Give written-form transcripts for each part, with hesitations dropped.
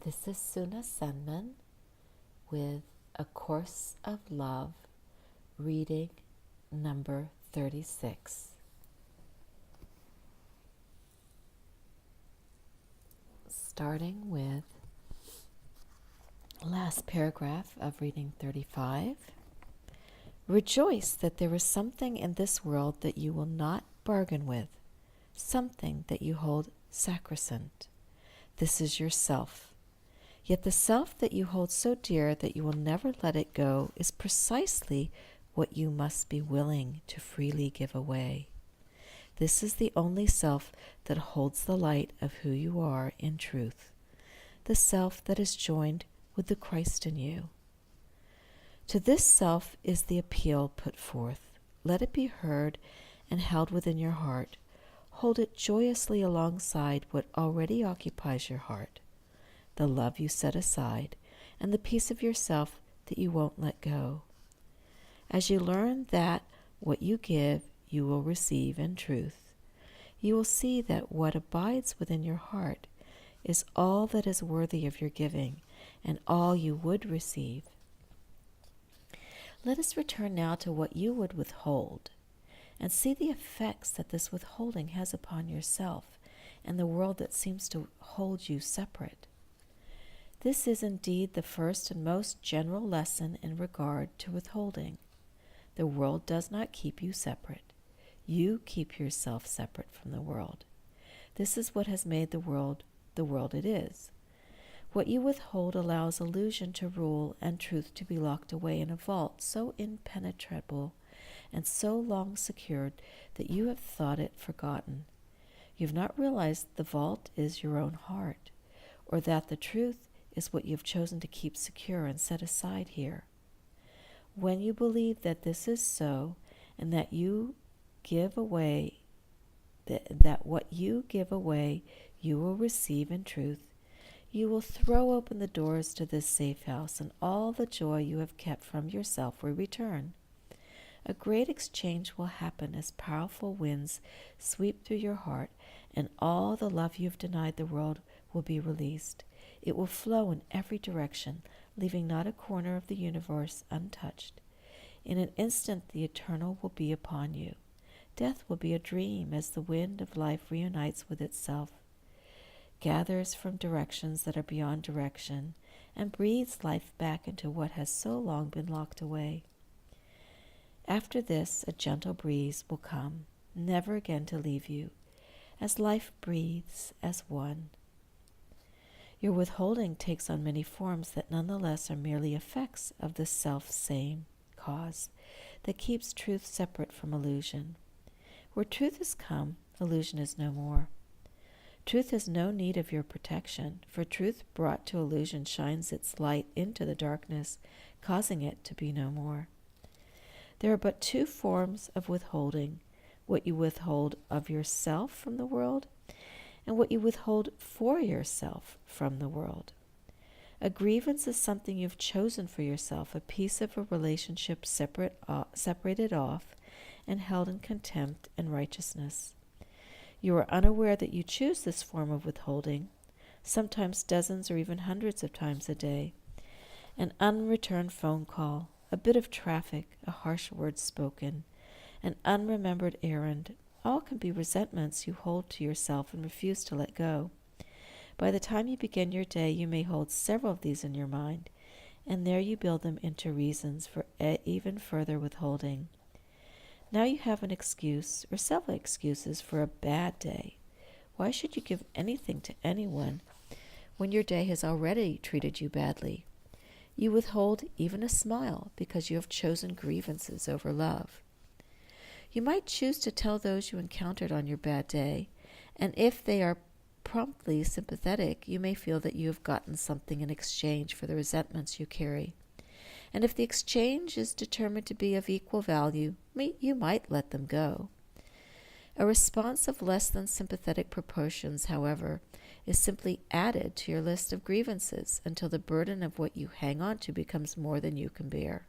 This is Suna Senman with A Course of Love, reading number 36. Starting with last paragraph of reading 35. Rejoice that there is something in this world that you will not bargain with, something that you hold sacrosanct. This is yourself. Yet the self that you hold so dear that you will never let it go is precisely what you must be willing to freely give away. This is the only self that holds the light of who you are in truth, the self that is joined with the Christ in you. To this self is the appeal put forth. Let it be heard and held within your heart. Hold it joyously alongside what already occupies your heart, the love you set aside, and the piece of yourself that you won't let go. As you learn that what you give, you will receive in truth, you will see that what abides within your heart is all that is worthy of your giving and all you would receive. Let us return now to what you would withhold and see the effects that this withholding has upon yourself and the world that seems to hold you separate. This is indeed the first and most general lesson in regard to withholding. The world does not keep you separate. You keep yourself separate from the world. This is what has made the world it is. What you withhold allows illusion to rule and truth to be locked away in a vault so impenetrable and so long secured that you have thought it forgotten. You have not realized the vault is your own heart, or that the truth is what you have chosen to keep secure and set aside here. When you believe that this is so, and that you give away, that what you give away you will receive in truth, you will throw open the doors to this safe house, and all the joy you have kept from yourself will return. A great exchange will happen as powerful winds sweep through your heart, and all the love you have denied the world will be released. It will flow in every direction, leaving not a corner of the universe untouched. In an instant the eternal will be upon you. Death will be a dream as the wind of life reunites with itself, gathers from directions that are beyond direction, and breathes life back into what has so long been locked away. After this, a gentle breeze will come, never again to leave you, as life breathes as one. Your withholding takes on many forms that nonetheless are merely effects of the self-same cause that keeps truth separate from illusion. Where truth has come, illusion is no more. Truth has no need of your protection, for truth brought to illusion shines its light into the darkness, causing it to be no more. There are but two forms of withholding: what you withhold of yourself from the world, and what you withhold for yourself from the world. A grievance is something you've chosen for yourself, a piece of a relationship separated off and held in contempt and righteousness. You are unaware that you choose this form of withholding, sometimes dozens or even hundreds of times a day. An unreturned phone call, a bit of traffic, a harsh word spoken, an unremembered errand, all can be resentments you hold to yourself and refuse to let go. By the time you begin your day, you may hold several of these in your mind, and there you build them into reasons for even further withholding. Now you have an excuse, or several excuses, for a bad day. Why should you give anything to anyone when your day has already treated you badly? You withhold even a smile because you have chosen grievances over love. You might choose to tell those you encountered on your bad day, and if they are promptly sympathetic, you may feel that you have gotten something in exchange for the resentments you carry. And if the exchange is determined to be of equal value, you might let them go. A response of less than sympathetic proportions, however, is simply added to your list of grievances until the burden of what you hang on to becomes more than you can bear.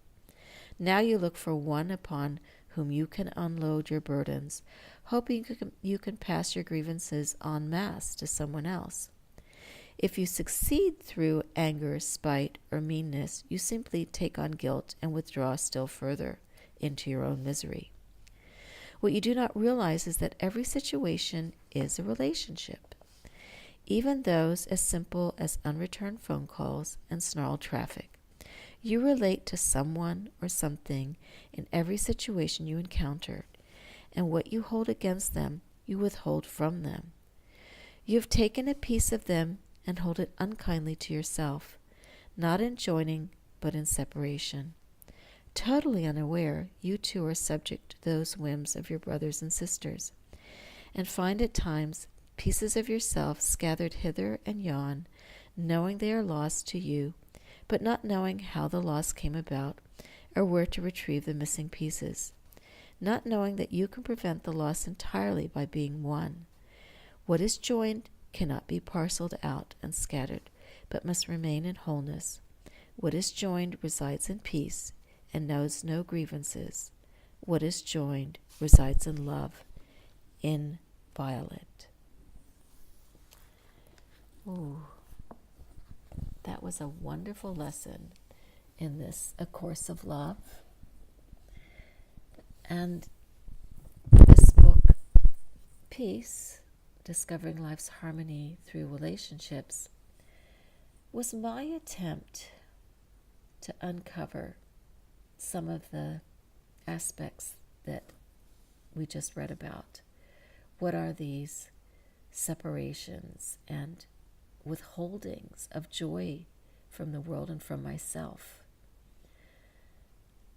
Now you look for one upon whom you can unload your burdens, hoping you can pass your grievances en masse to someone else. If you succeed through anger, spite, or meanness, you simply take on guilt and withdraw still further into your own misery. What you do not realize is that every situation is a relationship, even those as simple as unreturned phone calls and snarled traffic. You relate to someone or something in every situation you encounter, and what you hold against them, you withhold from them. You have taken a piece of them and hold it unkindly to yourself, not in joining, but in separation. Totally unaware, you too are subject to those whims of your brothers and sisters, and find at times pieces of yourself scattered hither and yon, knowing they are lost to you, but not knowing how the loss came about or where to retrieve the missing pieces, not knowing that you can prevent the loss entirely by being one. What is joined cannot be parceled out and scattered, but must remain in wholeness. What is joined resides in peace and knows no grievances. What is joined resides in love, inviolate. Ooh, that was a wonderful lesson in this A Course of Love. And this book, Peace, Discovering Life's Harmony Through Relationships, was my attempt to uncover some of the aspects that we just read about. What are these separations and withholdings of joy from the world and from myself?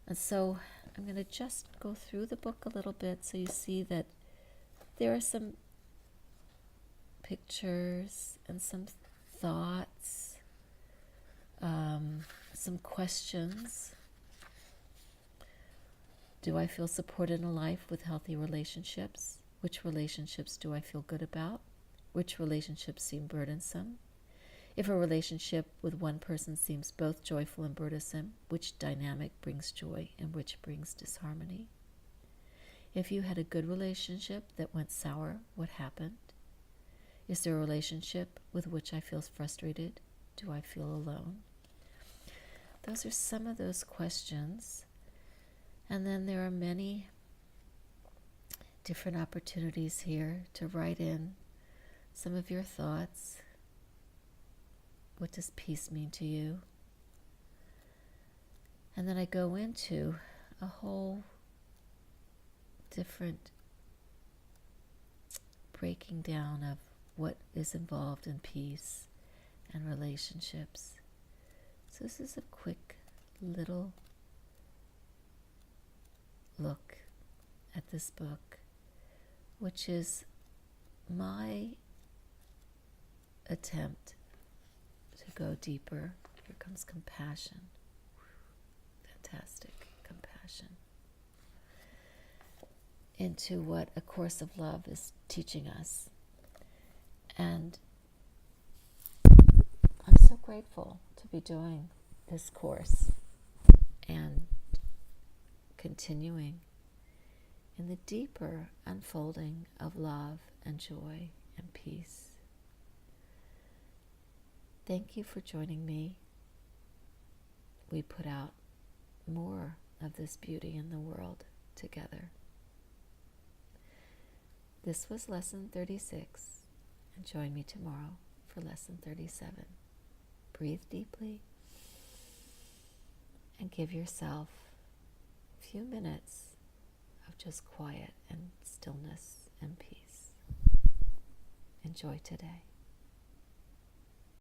And so I'm going to just go through the book a little bit so you see that there are some pictures and some thoughts, some questions. Do I feel supported in life with healthy relationships? Which relationships do I feel good about? Which relationships seem burdensome? If a relationship with one person seems both joyful and burdensome, which dynamic brings joy and which brings disharmony? If you had a good relationship that went sour, what happened? Is there a relationship with which I feel frustrated? Do I feel alone? Those are some of those questions. And then there are many different opportunities here to write in some of your thoughts. What does peace mean to you? And then I go into a whole different breaking down of what is involved in peace and relationships. So this is a quick little look at this book, which is my attempt to go deeper. Here comes compassion. Fantastic compassion. Into what A Course of Love is teaching us. And I'm so grateful to be doing this course and continuing in the deeper unfolding of love and joy and peace. Thank you for joining me. We put out more of this beauty in the world together. This was Lesson 36, and join me tomorrow for Lesson 37. Breathe deeply and give yourself a few minutes of just quiet and stillness and peace. Enjoy today.